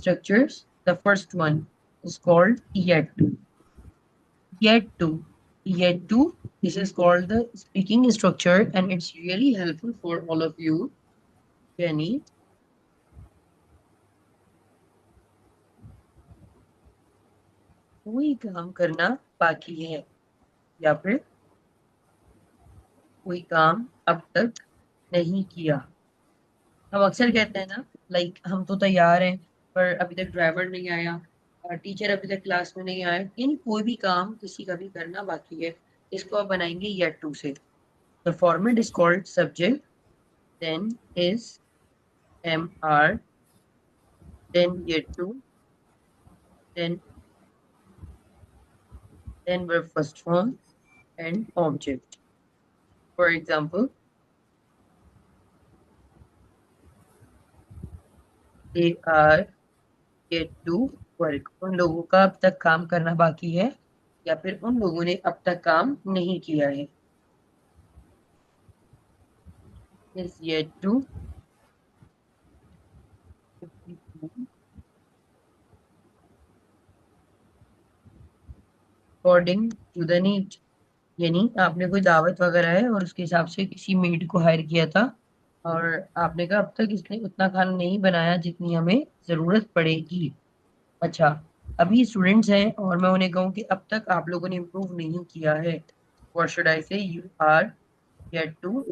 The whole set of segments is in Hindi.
structures. The first one is called yet to. Yet to. Yet to. This is called the speaking structure, and it's really helpful for all of you. Jenny, कोई काम करना बाकी है या फिर कोई काम अब तक नहीं किया। हम अक्सर कहते हैं ना, लाइक हम तो तैयार हैं पर अभी तक ड्राइवर नहीं आया, टीचर अभी तक क्लास में नहीं आया, यानी कोई भी काम किसी का भी करना बाकी है। इसको आप बनाएंगे येट टू से। The format is called subject, then is, am are, then yet to, then verb first form and object. For example, they are yet to work. उन लोगों का अब तक काम करना बाकी है या फिर उन लोगों ने अब तक काम नहीं किया है। Is yet to according to the need। यानी आपने कोई दावत वगैरह है और उसके हिसाब से किसी मेड को हायर किया था और आपने कहा अब तक इसने उतना खाना नहीं बनाया जितनी हमें जरूरत पड़ेगी। अच्छा, अभी स्टूडेंट्स हैं और मैं उन्हें कहूँ कि अब तक आप लोगों ने इम्प्रूव नहीं किया है। What should I say? You are yet to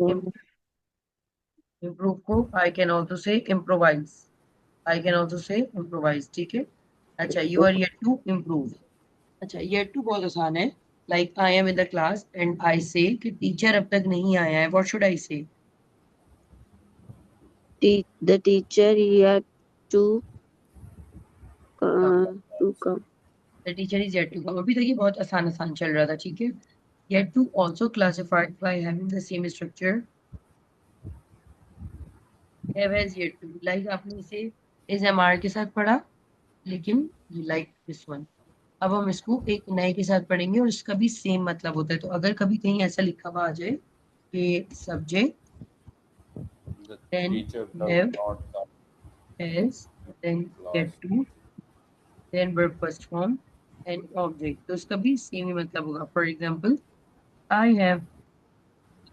improve को I can also say improvise. I can also say improvise, ठीक है। अच्छा, you are yet to improve. अच्छा, येट टू बहुत आसान है। Like I am in the class and I say कि टीचर अब तक नहीं आया है। व्हाट शुड आई से? The teacher yet to come. The teacher is yet to come. अभी तक ये बहुत आसान आसान चल रहा था, ठीक है। Yet to also classified by having the same structure. Have has yet to, like आपने इसे इस एमआर के साथ पढ़ा, लेकिन लाइक दिस वन। अब हम इसको एक नए के साथ पढ़ेंगे और इसका भी सेम मतलब होता है। तो अगर कभी कहीं ऐसा लिखा हुआ आ जाए कि subject, then have, has, then get to, then verb first form and object, तो इसका भी सेम ही मतलब होगा। For example, I have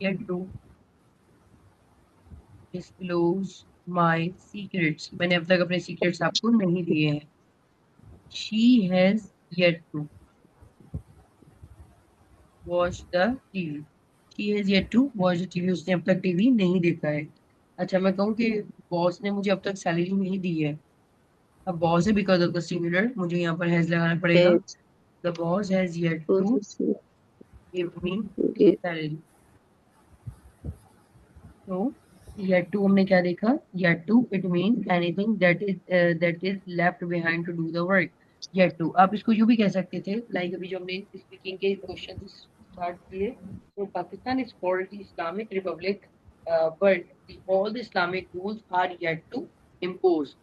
yet to disclose my secrets. मैंने अब तक अपने सीक्रेट्स आपको नहीं दिए हैं। She has yet to watch the TV. She has yet to watch the TV, उसने अब तक टीवी नहीं देखा है। अच्छा, मैं कहूँ कि बॉस ने मुझे अब तक सैलरी नहीं दी है। अब बॉस है बिकॉज ऑफ द सिंगुलर, मुझे यहाँ पर हैज लगाना पड़ेगा। The boss has yet to give me salary. तो येट टू हमने क्या देखा? Yet to it mean anything that is left behind to do the work. Yet to आप इसको यूं भी कह सकते थे, लाइक अभी जो हमने स्पीकिंग के क्वेश्चन स्टार्ट किए, तो Pakistan is called the Islamic republic, but all the Islamic rules are yet to impose.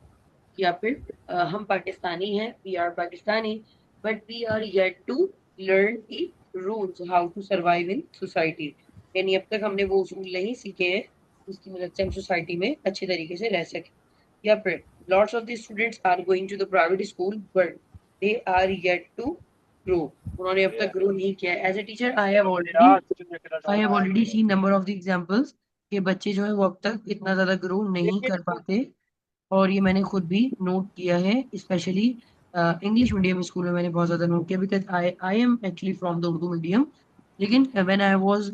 या फिर हम पाकिस्तानी हैं, we are Pakistani, but we are yet to learn the rules how to survive in society. यानी अब तक हमने वो उसूल नहीं सीखे हैं जिसकी मदद से हम सोसाइटी में अच्छे तरीके से रह सके। या फिर lots of the students are going to the private school but they are yet to grow. उन्होंने अब तक ग्रो नहीं किया है। As a teacher I have already seen number of the examples कि बच्चे जो है वो अब तक इतना ज्यादा ग्रो नहीं कर पाते, और ये मैंने खुद भी नोट किया है। स्पेशली इंग्लिश मीडियम स्कूल में मैंने बहुत ज्यादा नोट किया, because I am actually from the Urdu medium. लेकिन when I was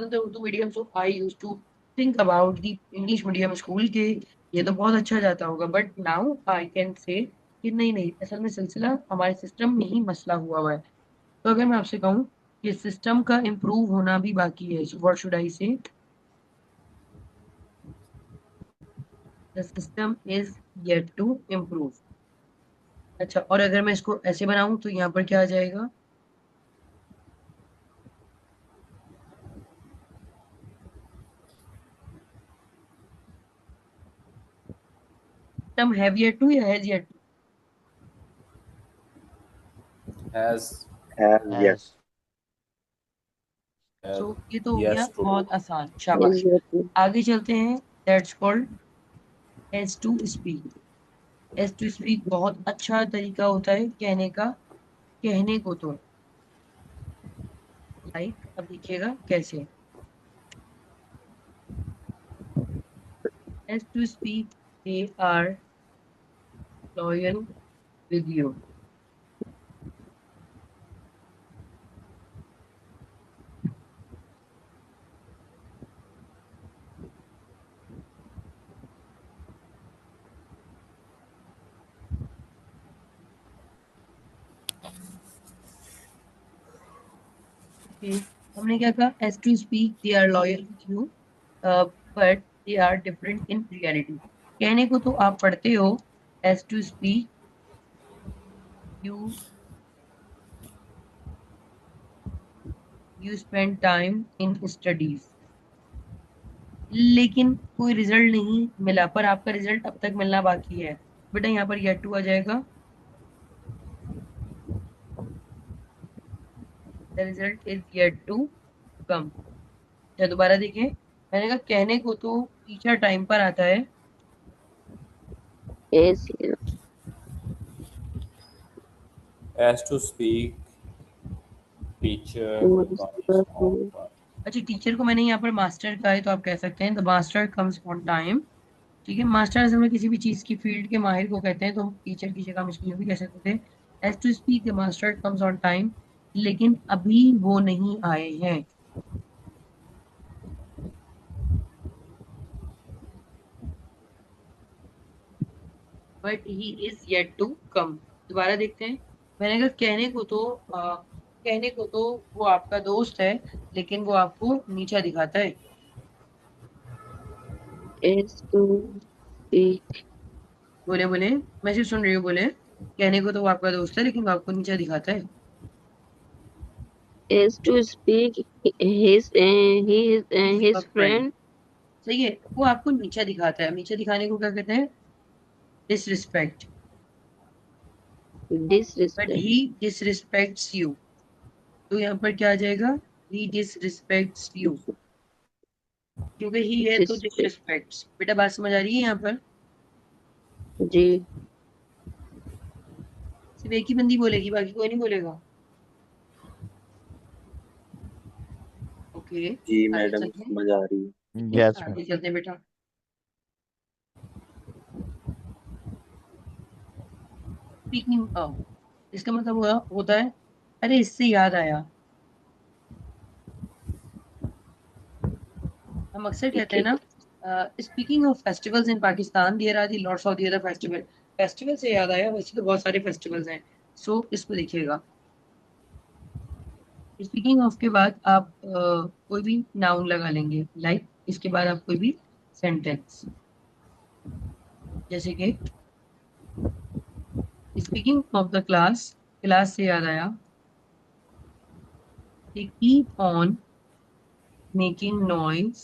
in the Urdu medium, so I used to think about the English medium school के ये तो बहुत अच्छा जाता होगा, but now I can say कि नहीं नहीं, असल में सिलसिला हमारे सिस्टम में ही मसला हुआ है। तो अगर मैं आपसे कहूँ कि सिस्टम का इम्प्रूव होना भी बाकी है, so what should I say? The system is yet to improve. अच्छा, और अगर मैं इसको ऐसे बनाऊं तो यहाँ पर क्या आ जाएगा? सिस्टम हैव येट टू या has yet to? Has. Yes. सो ये तो हो गया Yes to. बहुत आसान, शाबाश। आगे चलते हैं। That's called has to speak. As to speak बहुत अच्छा तरीका होता है कहने का, कहने को तो, लाइक अब देखिएगा कैसे। As to speak they are loyal with you. हमने क्या कहा, as to speak they are loyal with you but they are different in reality. कहने को तो आप पढ़ते हो as to speak you you spend time in studies, लेकिन कोई रिजल्ट नहीं मिला, पर आपका रिजल्ट अब तक मिलना बाकी है। बेटा यहाँ पर येट टू आ जाएगा, the result is yet to come. या दोबारा देखें, मैंने कहा कहने को तो टीचर टाइम पर आता है, As As to speak, teacher to comes on the time. अच्छा टीचर को मैंने यहाँ पर मास्टर कहा है तो आप कह सकते हैं the master comes on time. ठीक है, मास्टर असल में किसी भी चीज की फील्ड के माहिर को कहते हैं, तो टीचर की जगह हम इसको यूं भी कह सकते थे, as to speak the master comes on time, लेकिन अभी वो नहीं आए हैं। But he is yet to come. दोबारा देखते हैं, मैंने कहा कहने को तो वो आपका दोस्त है, लेकिन वो आपको नीचा दिखाता है। as to speak बोले बोले, मैं सिर्फ सुन रही हूँ, बोले कहने को तो वो आपका दोस्त है, लेकिन वो आपको नीचा दिखाता है। as to speak his friend, friend सही है, वो आपको नीचा दिखाता है। नीचा दिखाने को क्या कहते हैं, डिसरिस्पेक्ट। बट disrespect ही डिसरिस्पेक्ट्स यू, तो यहाँ पर क्या आ जाएगा, ही डिसरिस्पेक्ट्स यू, क्योंकि ही है तो disrespect डिसरिस्पेक्ट्स। बेटा बात समझ आ रही है यहाँ पर, जी सिर्फ एक ही बंदी बोलेगी, बाकी कोई नहीं बोलेगा। ओके, जी आगे मैडम चलते हैं। समझ आ रही है। ठीक है, यस मैम। आगे चलते हैं बेटा। स्पीकिंग इसका मतलब होता है, अरे इससे याद आया। हम अक्सर कहते हैं ठीक ना, speaking of festivals in Pakistan, there are the lots of the other festival. Festival से याद आया, वैसे तो बहुत सारे फेस्टिवल्स हैं। सो इसको देखिएगा, स्पीकिंग ऑफ के बाद आप कोई भी नाउन लगा लेंगे, लाइक इसके बाद आप कोई भी सेंटेंस, जैसे कि speaking of the class, class से याद आया, they keep on making noise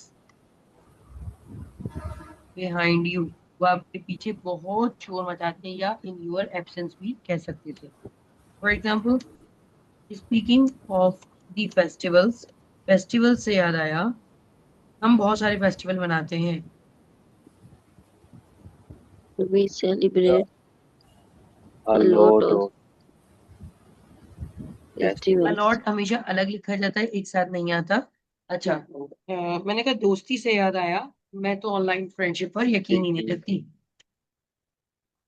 behind you, वो आपके पीछे बहुत शोर मचाते हैं, या इन योर एब्सेंस भी कह सकते थे। For example, speaking of the festivals, festival से याद आया, हम बहुत सारे फेस्टिवल मनाते हैं। we celebrate A a lot lot of of festivals a lot हमेशा अलग लिखा जाता है, एक साथ नहीं आता। अच्छा, मैंने कहा दोस्ती से याद आया, मैं तो ऑनलाइन फ्रेंडशिप पर यकीन ही नहीं speaking रखती।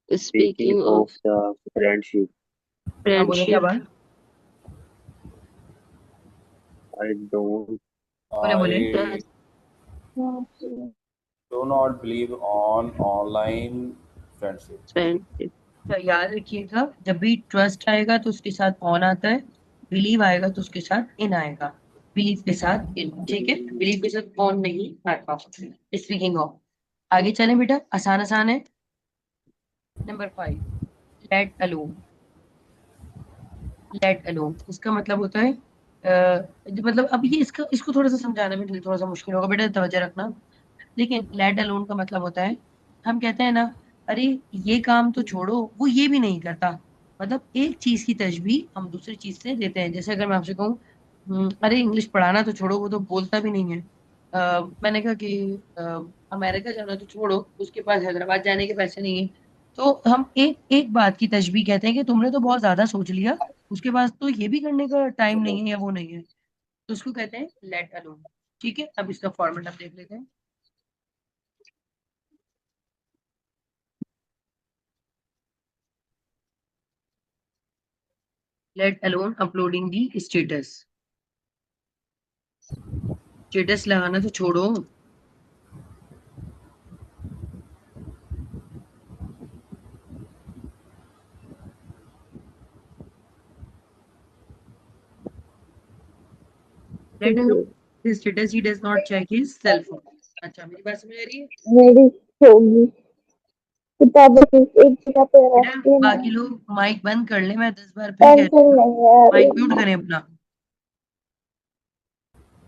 speaking speaking of of the friendship, हाँ बोलो क्या friendship बात, I don't बोले बोले। I do not believe on online friendship. friendship तो याद रखिएगा, जब भी ट्रस्ट आएगा तो उसके साथ ऑन आता है, बिलीव आएगा तो उसके साथ इन आएगा, बिलीव के साथ इन, ठीक है, बिलीव के साथ ऑन नहीं आता। स्पीकिंग ऑफ, आगे चलें बेटा, आसान आसान है। Number 5, let alone. Let alone इसका मतलब होता है मतलब अब ये इसका इसको थोड़ा सा समझाने में थोड़ा सा मुश्किल होगा, बेटा तवज्जो रखना। लेकिन लेट अलोन का मतलब होता है, हम कहते हैं ना, अरे ये काम तो छोड़ो, वो ये भी नहीं करता। मतलब एक चीज की तशबीह हम दूसरी चीज से देते हैं। जैसे अगर मैं आपसे कहूँ, अरे इंग्लिश पढ़ाना तो छोड़ो, वो तो बोलता भी नहीं है। मैंने कहा कि अमेरिका जाना तो छोड़ो, उसके पास हैदराबाद जाने के पैसे नहीं है। तो हम एक एक बात की तशबीह कहते हैं कि तुमने तो बहुत ज्यादा सोच लिया, उसके बाद तो ये भी करने का टाइम नहीं है या वो नहीं है, तो उसको कहते हैं लेट अलोन। ठीक है, अब इसका फॉर्मेट आप देख लेते हैं। Let alone uploading the status. Status लगाना तो छोड़ो, let he alone status he does not check his cell phone. अच्छा, मेरी बात समझ आ रही है? मेरी होगी किताबें एक जगह पे बेटा रखती ना, बाकी लोग माइक बंद कर ले, मैं 10 बार फिर कह पेंसिल दूंगा नहीं है माइक म्यूट रूम करें अपना।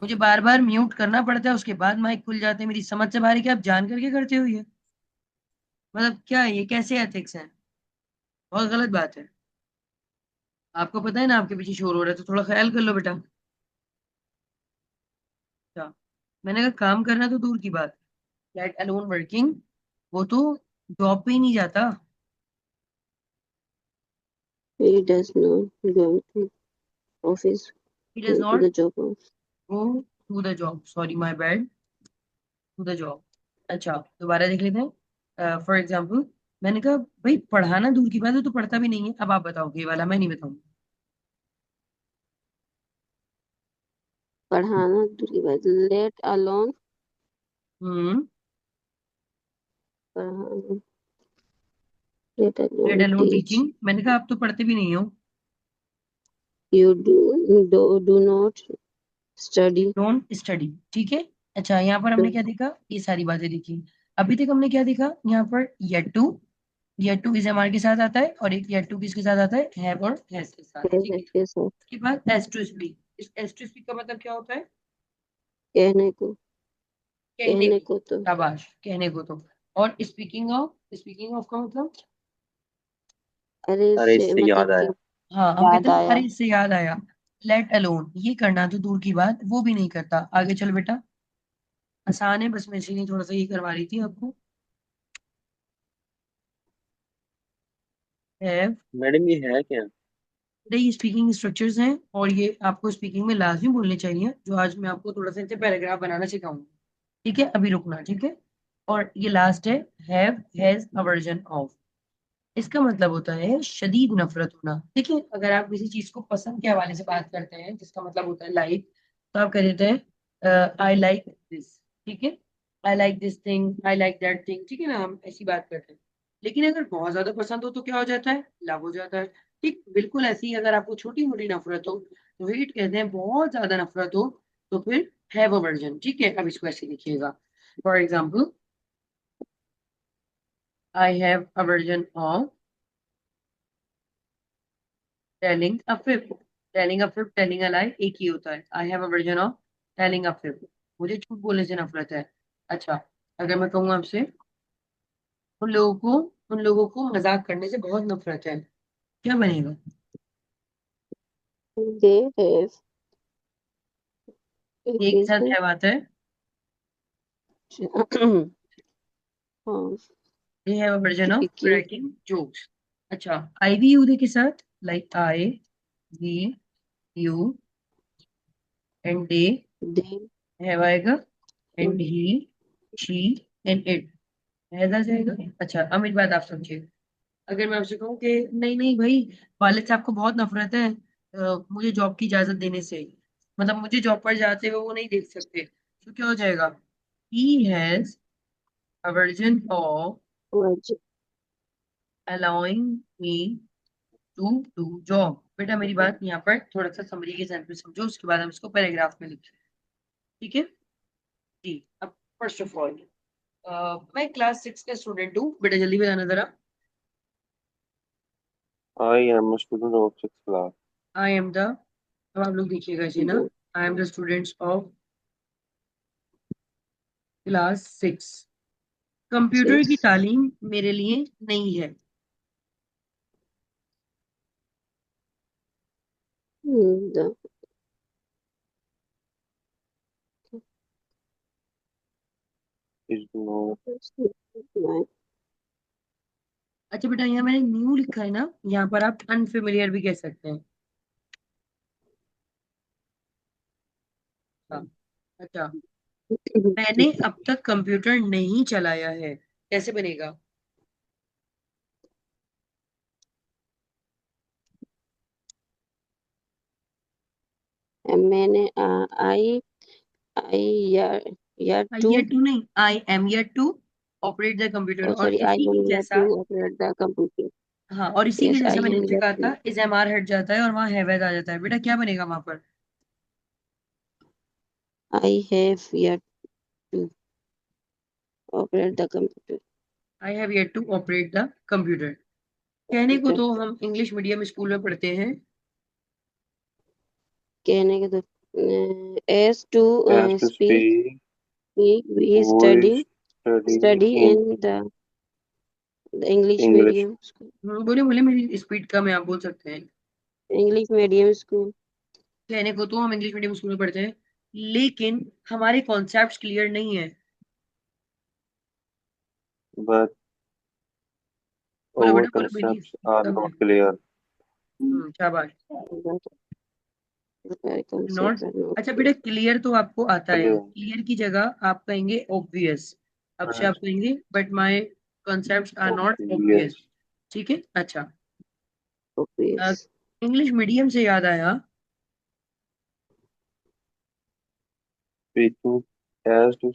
मुझे बार बार म्यूट करना पड़ता है, उसके बाद माइक खुल जाते हैं। मेरी समझ से बाहर है कि आप जान करके करते हो ये, मतलब क्या है ये, कैसे एथिक्स है? बहुत गलत बात है। आपको पता है ना आपके पीछे शोर हो रहा है, तो थोड़ा ख्याल कर लो बेटा। क्या, मैंने कहा काम करना तो दूर की बात, लेट अलोन वर्किंग, वो तो जॉब पे ही नहीं जाता। he does not go to office he does go to not the job of go to the job, sorry my bad, to the job. अच्छा, दोबारा देख लेते हैं। फॉर एग्जाम्पल, मैंने कहा भाई पढ़ाना दूर की बात है, तो पढ़ता भी नहीं है। अब आप बताओगे, ये वाला मैं नहीं बताऊंगा। पढ़ाना दूरी बात लेट अलोन हम्म, पढ़ाना let let alone alone teach teaching, मैंने कहा आप तो पढ़ते भी नहीं हो। you do not study don't study, ठीक है। अच्छा, यहाँ पर हमने क्या देखा, ये सारी बातें देखी। अभी तक हमने क्या देखा, यहाँ पर yet to is am are के साथ आता है, और एक येट टू किसके साथ आता है, हैव और हैज के साथ, ठीक है। के साथ उसके बाद एस टू स्पीक, इस एस टू स्पीक का मतलब क्या होता है? कहने को कहने कहने को। को तो शाबाश, कहने को तो। और स्पीकिंग ऑफ का मतलब, अरे अरे इससे इससे मतलब याद आया। कि हाँ हम कहते याद हैं आया अरे इससे याद आया। लेट अलोन, ये करना तो दूर की बात, वो भी नहीं करता। आगे चल बेटा, आसान है, बस मैं इसीलिए थोड़ा सा ये करवा रही थी आपको। हैव, मैडम ये है क्या? ये स्पीकिंग स्ट्रक्चर्स हैं, और ये आपको स्पीकिंग में लाजमी बोलने चाहिए, जो आज मैं आपको थोड़ा सा इनसे पैराग्राफ बनाना सिखाऊंगा। ठीक है, अभी रुकना, ठीक है। और ये लास्ट है, हैव हैज अवर्जन ऑफ। इसका मतलब होता है शदीद नफरत होना। देखिए, अगर आप किसी चीज को पसंद के हवाले से बात करते हैं, जिसका मतलब होता है लाइक, तो आप कह देते हैं आई लाइक दिस, ठीक है। I like this thing, I like that thing, ठीक है ना, हम ऐसी बात करते हैं। लेकिन अगर बहुत ज्यादा पसंद हो तो क्या हो जाता है, लव हो जाता है। ठीक बिल्कुल ऐसे ही, अगर आपको छोटी मोटी नफरत हो तो हेट कहते हैं, बहुत ज्यादा नफरत हो तो फिर हैव अ वर्जन, ठीक है। अब इसको ऐसे लिखिएगा, for example, I have a version of telling a fib. Telling a fib, telling a lie एक ही होता है। I have a version of telling a fib, मुझे झूठ बोलने से नफरत है। अच्छा, अगर मैं कहूँ आपसे, उन लोगों को उन लोगों को मजाक करने से बहुत नफरत है, क्या बनेगा? they have एक एक साथ इसमें है बात है, हाँ they have a version of speaking cracking jokes. अच्छा, आई भी यू दे के साथ, like I, we, you and they, they have आएगा, and he, she and it, has आ जाएगा। अच्छा, अब मेरी बात आप समझिए। अगर मैं आपसे कहूँ कि नहीं नहीं भाई, वालिद साहब को बहुत नफरत है मुझे जॉब की इजाजत देने से, मतलब मुझे जॉब पर जाते हुए वो नहीं देख सकते, तो क्या हो जाएगा, he has aversion of was allowing me to do job. बेटा मेरी बात यहाँ पर थोड़ा सा समरी के साथ में समझो, उसके बाद हम इसको पैराग्राफ में लिखें, ठीक है जी। अब फर्स्ट ऑफ ऑल, मैं क्लास 6 का स्टूडेंट हूँ, बेटा जल्दी बताना जरा। I am student of 6th class. I am the, अब आप लोग देखिएगा इसे ना, the I am the students of class 6। Computer की six तालीम मेरे लिए नई है। the इज नो my अच्छा बेटा, यहाँ मैंने न्यू लिखा है ना, यहाँ पर आप अनफेमिलियर भी कह सकते हैं। हाँ, अच्छा, मैंने अब तक कंप्यूटर नहीं चलाया है, कैसे बनेगा? मैंने आई आई या आई टू येट टू नहीं, I am yet to operate the computer, और सॉरी आई इसी एम के या जैसा। To operate the computer. हाँ, और इसी के यस जैसा आई मैंने एम नीचे या कहा टू था, इज एम आर हट जाता है और वहां हैव आ जाता है। बेटा क्या बनेगा वहां पर? आई हैव या to operate the computer. I have yet to operate the computer. कहने को तो हम इंग्लिश मीडियम स्कूल में पढ़ते हैं। कहने के तो as to Has to speak speak, we who study is studying study in in the English English. Medium school. बोले बोले, मेरी स्पीड कम है, आप बोल सकते हैं। English medium school. कहने को तो हम इंग्लिश मीडियम स्कूल में पढ़ते हैं, लेकिन हमारे कॉन्सेप्ट क्लियर नहीं है। But बोलो our बेटा, बोलो, मेरी concepts speed are कम है। not clear. शाबाश। नॉट। कंसेप्ट आर नॉट अच्छा बेटा, क्लियर तो आपको आता है, Clear. क्लियर की जगह आप कहेंगे ऑब्वियस। अब से आप कहेंगे but my concepts are not obvious. Obvious. ठीक है, अच्छा। ऑब्वियस। इंग्लिश मीडियम से याद आया, Speaking has to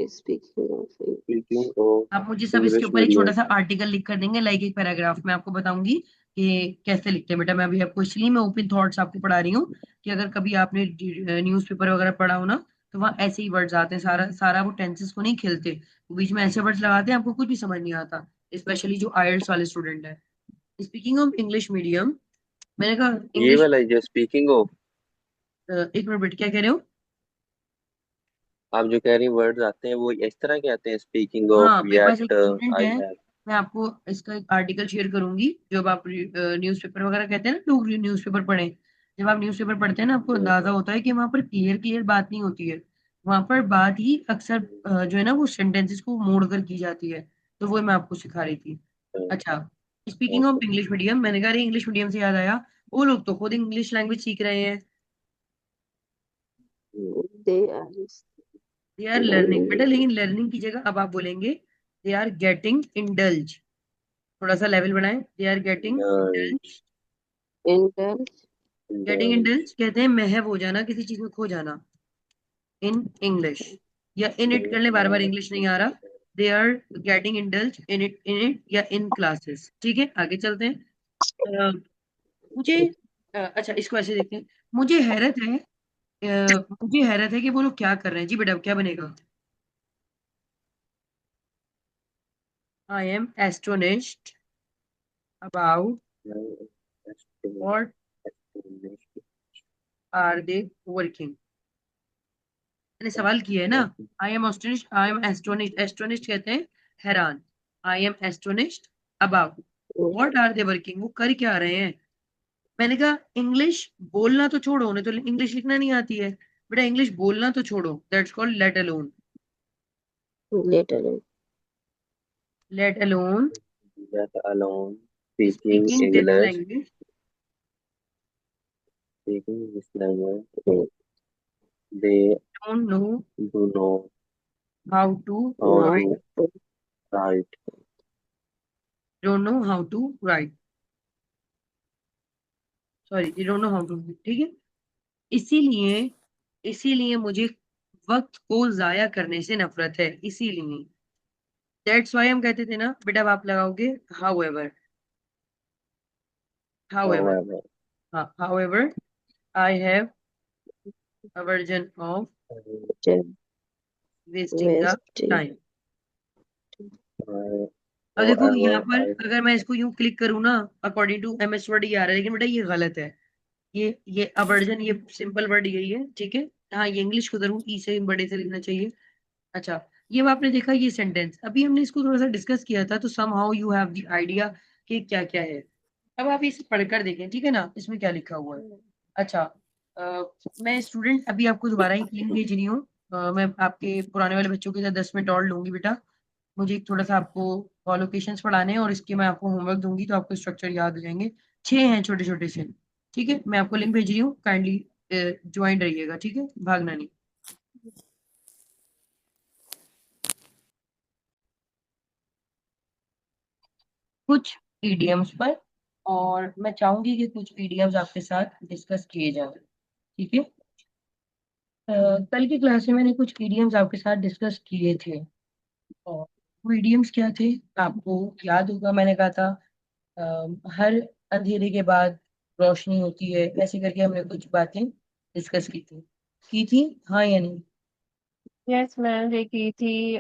speaking of speaking of आप मुझे सब इसके English ऊपर एक छोटा medium. सा आर्टिकल लिख कर देंगे, लाइक एक पैराग्राफ में आपको बताऊंगी कि कैसे लिखते हैं। बेटा मैं अभी आपको, इसलिए मैं ओपन थॉट्स आपको पढ़ा रही हूँ कि अगर कभी आपने न्यूज़पेपर वगैरह पढ़ा हो ना, तो वहाँ ऐसे ही वर्ड्स आते हैं, सारा सारा वो टेंसेस को नहीं खिलते, वो बीच में ऐसे वर्ड्स लगाते हैं, आपको कुछ भी समझ नहीं आता, स्पेशली जो आईएलटीएस वाले स्टूडेंट है। स्पीकिंग ऑफ इंग्लिश मीडियम, मैंने कहा ये इंग्लिश। वाला जो स्पीकिंग ऑफ, एक मिनट बेटा, क्या कह रहे हो? आप जो कह रही वर्ड्स आते हैं वो इस तरह के आते हैं, स्पीकिंग ऑफ, हाँ, मेरे पास एक येट, स्टूडेंट आई है, हैव। मैं आपको इसका एक आर्टिकल शेयर करूंगी। जब आप न्यूज़पेपर वगैरह कहते हैं ना, लोग न्यूज़पेपर पढ़े, जब आप न्यूज़पेपर पढ़ते हैं ना, आपको अंदाजा होता है कि वहां पर क्लियर क्लियर बात नहीं होती है। वहां पर बात ही अक्सर जो है ना, वो सेंटेंसेस को मोड़ कर की जाती है। तो वो मैं आपको सिखा रही थी। अच्छा, स्पीकिंग ऑफ इंग्लिश मीडियम, मैंने कहा इंग्लिश मीडियम से याद आया, वो लोग तो खुद इंग्लिश लैंग्वेज सीख रहे हैं। They are they are learning learning बेटा, लेकिन लर्निंग की जगह अब आप बोलेंगे दे आर गेटिंग इंडल्ज। थोड़ा सा लेवल बढ़ाएं, they are getting indulge. Indulge getting indulge कहते हैं महव हो जाना, किसी चीज में खो जाना, इन इंग्लिश। या इन इट कर ले, बार बार इंग्लिश नहीं आ रहा। They are getting indulge in it या इन क्लासेस। ठीक है, आगे चलते हैं। अ, मुझे अच्छा, इसको ऐसे देखते हैं। मुझे हैरत है, मुझे हैरत है कि वो लोग क्या कर रहे हैं। जी बेटा, क्या बनेगा? I am astonished about what are they working. मैंने सवाल किया है ना। I am astonished, I am astonished, astonished कहते हैं हैरान। I am astonished about what are they working, वो कर क्या रहे हैं। मैंने कहा इंग्लिश बोलना तो छोड़ो, उन्हें तो इंग्लिश लिखना नहीं आती है। बेटा इंग्लिश बोलना तो छोड़ो, that's called let alone. Letter let alone Let alone speaking speaking this English, language. speaking this language, they don't know do not how to how now to write. Don't know how to write, sorry, you don't know how to. ठीक है, इसीलिए इसीलिए मुझे वक्त को जाया करने से नफरत है, इसीलिए। दैट्स वाई हम कहते थे ना बेटा, अब आप लगाओगे हाउएवर। हाउएवर, However, हाँ, however I have aversion of wasting the waste time. I, अब देखो यहाँ however, पर, I अगर मैं इसको यूं क्लिक करूँ ना, अकॉर्डिंग टू एमएस वर्ड ये आ रहा है, लेकिन बेटा ये गलत है। ये अवर्जन, ये सिंपल वर्ड यही है, ठीक है। हाँ, ये इंग्लिश को जरूर ई से बड़े से लिखना चाहिए। अच्छा, ये आपने देखा, ये सेंटेंस अभी हमने इसको थोड़ा सा डिस्कस किया था, तो somehow you have the idea कि क्या क्या है। अब आप इसे पढ़कर देखें, ठीक है ना, इसमें क्या लिखा हुआ है। अच्छा, मैं स्टूडेंट अभी आपको दोबारा ही लिंक भेज रही हूँ। मैं आपके पुराने वाले बच्चों के साथ 10 मिनट और लूंगी बेटा। मुझे थोड़ा सा आपको लोकेशंस पढ़ाने हैं और इसके मैं आपको होमवर्क दूंगी तो आपको स्ट्रक्चर याद हो जाएंगे। 6 हैं छोटे छोटे से। ठीक है, मैं आपको लिंक भेज रही हूँ, काइंडली ज्वाइन रहिएगा, ठीक है, भागना नहीं। कुछ ईडियम्स पर, और मैं चाहूंगी कि कुछ ईडियम्स आपके साथ डिस्कस किए जाएं। ठीक है। कल की क्लास में मैंने कुछ ईडियम्स आपके साथ डिस्कस किए थे, और वो ईडियम्स क्या थे आपको याद होगा। मैंने कहा था हर अंधेरे के बाद रोशनी होती है, ऐसे करके हमने कुछ बातें डिस्कस की थी, हाँ या नहीं? यस मैम, ये की थी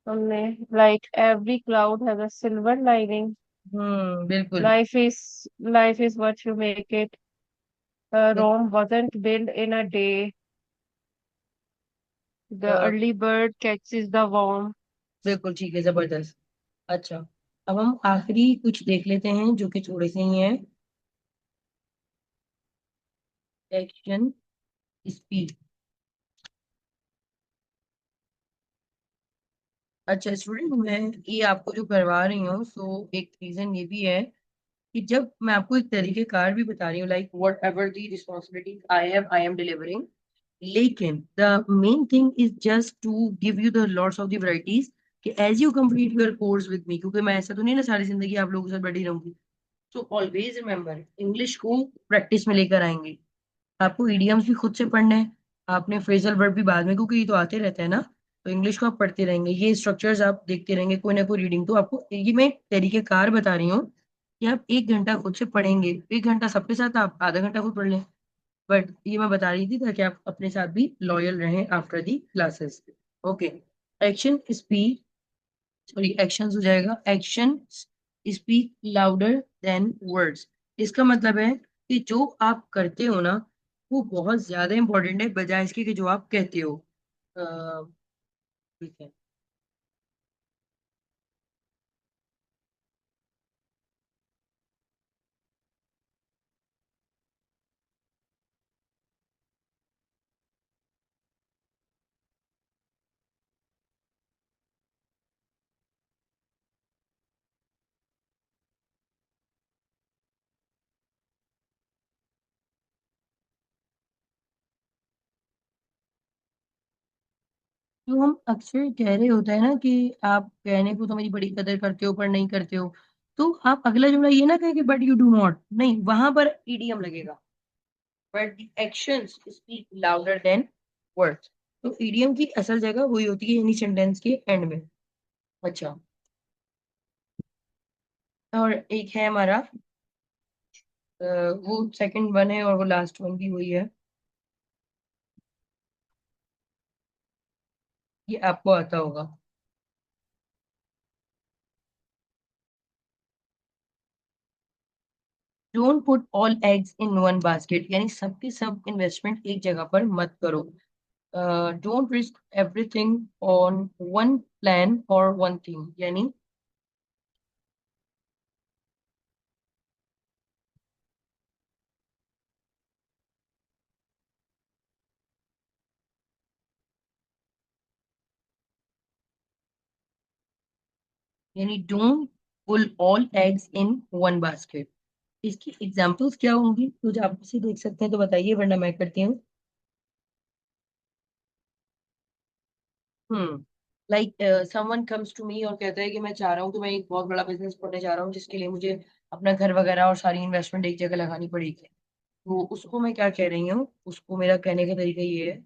हमने। Like every cloud has a silver lining. बिल्कुल। Life is what you make it. Rome wasn't built in a day. The a, early bird catches the worm. बिल्कुल ठीक है, जबरदस्त। अच्छा, अब हम आखिरी कुछ देख लेते हैं जो कि थोड़े से ही हैं। Action speed. अच्छा स्टूडेंट, मैं ये आपको जो करवा रही हूँ, सो एक रीजन ये भी है कि जब मैं आपको एक तरीके कार भी बता रही हूँ, like whatever the responsibility I am delivering, लेकिन the main thing is just to give you the lots of the varieties कि as you complete your course with me, क्योंकि मैं ऐसा तो नहीं ना सारी जिंदगी आप लोगों के साथ बैठी रहूंगी। सो ऑलवेज रिमेंबर, इंग्लिश को प्रैक्टिस में लेकर आएंगे। आपको इडियम्स भी खुद से पढ़ने हैं, आपने फ्रेजल वर्ब भी बाद में, क्योंकि ये तो आते रहते हैं ना, तो इंग्लिश को आप पढ़ते रहेंगे, ये स्ट्रक्चर्स आप देखते रहेंगे, कोई ना कोई रीडिंग। तो आपको ये मैं तरीके कार बता रही हूँ कि आप 1 घंटा खुद से पढ़ेंगे। 1 घंटा सबके साथ, आप आधा घंटा खुद पढ़ लें, बट ये मैं बता रही थी ताकि आप अपने साथ भी लॉयल रहें after the classes. Okay. Action speed, sorry actions हो जाएगा, action speak louder than words. इसका मतलब है कि जो आप करते हो ना, वो बहुत ज्यादा इंपॉर्टेंट है बजाय इसके कि जो आप कहते हो। अ, ठीक है। तो हम अक्सर कह रहे होते हैं ना कि आप कहने को तो मेरी बड़ी कदर करते हो पर नहीं करते हो, तो आप अगला जुमला ये ना कहें कि बट यू डू नॉट, नहीं, वहां पर ईडीएम लगेगा। But the actions speak louder than words. तो ईडीएम की असल जगह वही होती है, यानी सेंटेंस के एंड में। अच्छा, और एक है हमारा, वो सेकंड वन है और वो लास्ट वन भी वही है, ये आपको आता होगा। Don't put all eggs in one basket, यानी सबके सब इन्वेस्टमेंट एक जगह पर मत करो। Don't risk everything on one plan और वन थिंग, यानी don't pull all eggs in one basket. इसकी एग्जांपल्स क्या होंगी, कुछ आप इसे देख सकते हैं तो बताइए, वरना मैं करती हूँ। Hmm, like someone comes to me और कहता है कि मैं चाह रहा हूँ कि मैं एक बहुत बड़ा बिजनेस करने जा रहा हूँ, जिसके लिए मुझे अपना घर वगैरह और सारी इन्वेस्टमेंट एक जगह लगानी पड़ेगी। तो उसको मैं क्या कह रही हूँ, उसको मेरा कहने का तरीका ये है।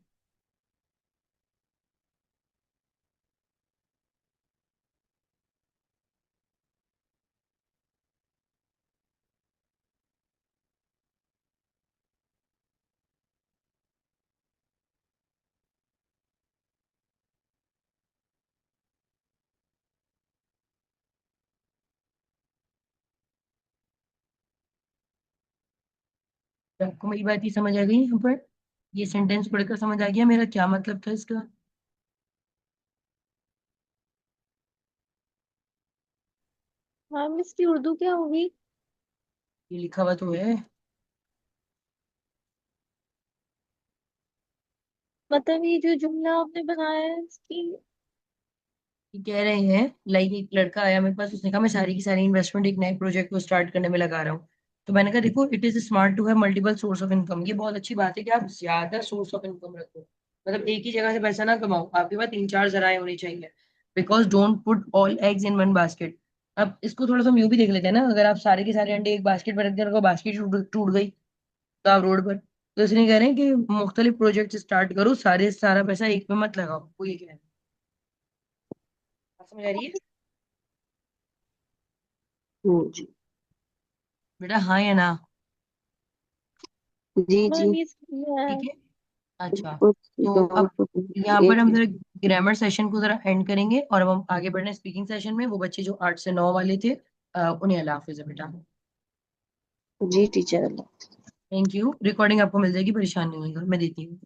तो आपको मेरी बात ये समझ आ गई यहाँ पर, ये सेंटेंस पढ़कर समझ आ गया मेरा क्या मतलब था इसका? मैम इसकी उर्दू क्या होगी? ये लिखा हुआ तो है। मतलब ये जो जुमला आपने बनाया है इसकी कह रहे हैं लाइक एक लड़का आया मेरे पास, उसने कहा मैं सारी की सारी इन्वेस्टमेंट एक नए प्रोजेक्ट को स्टार्ट करने में लगा रहा हूँ। तो मैंने कहा देखो, it is smart to have multiple source of income. ये बहुत अच्छी बात है कि आप ज्यादा सोर्स ऑफ इनकम रखो, मतलब एक ही जगह से पैसा ना कमाओ, आपके पास तीन चार जराए होनी चाहिए। Because don't put all eggs in one basket. अब इसको थोड़ा सा हम यूं भी देख लेते हैं ना, अगर आप सारे के सारे अंडे एक बास्केट में रख दें और बास्केट टूट टूट गई तो आप रोड पर। तो इसलिए कह रहे हैं कि मुख्तलिफ प्रोजेक्ट स्टार्ट करो, सारा पैसा एक पे मत लगाओ, वो ये कह रहे हैं। बात समझ आ रही है जी बेटा, हाँ या ना? जी हाँ जी। ये सही है। ठीक है। अच्छा, कुछ तो दो अब यहाँ पर हम एक। जरा ग्रामर सेशन को जरा एंड करेंगे और अब हम आगे बढ़ रहे हैं स्पीकिंग सेशन में। वो बच्चे जो 8 से 9 वाले थे, उन्हें अल्लाह हाफिज है बेटा। जी टीचर। Thank you. रिकॉर्डिंग आपको मिल जाएगी, परेशान नहीं होगा, मैं देती हूँ।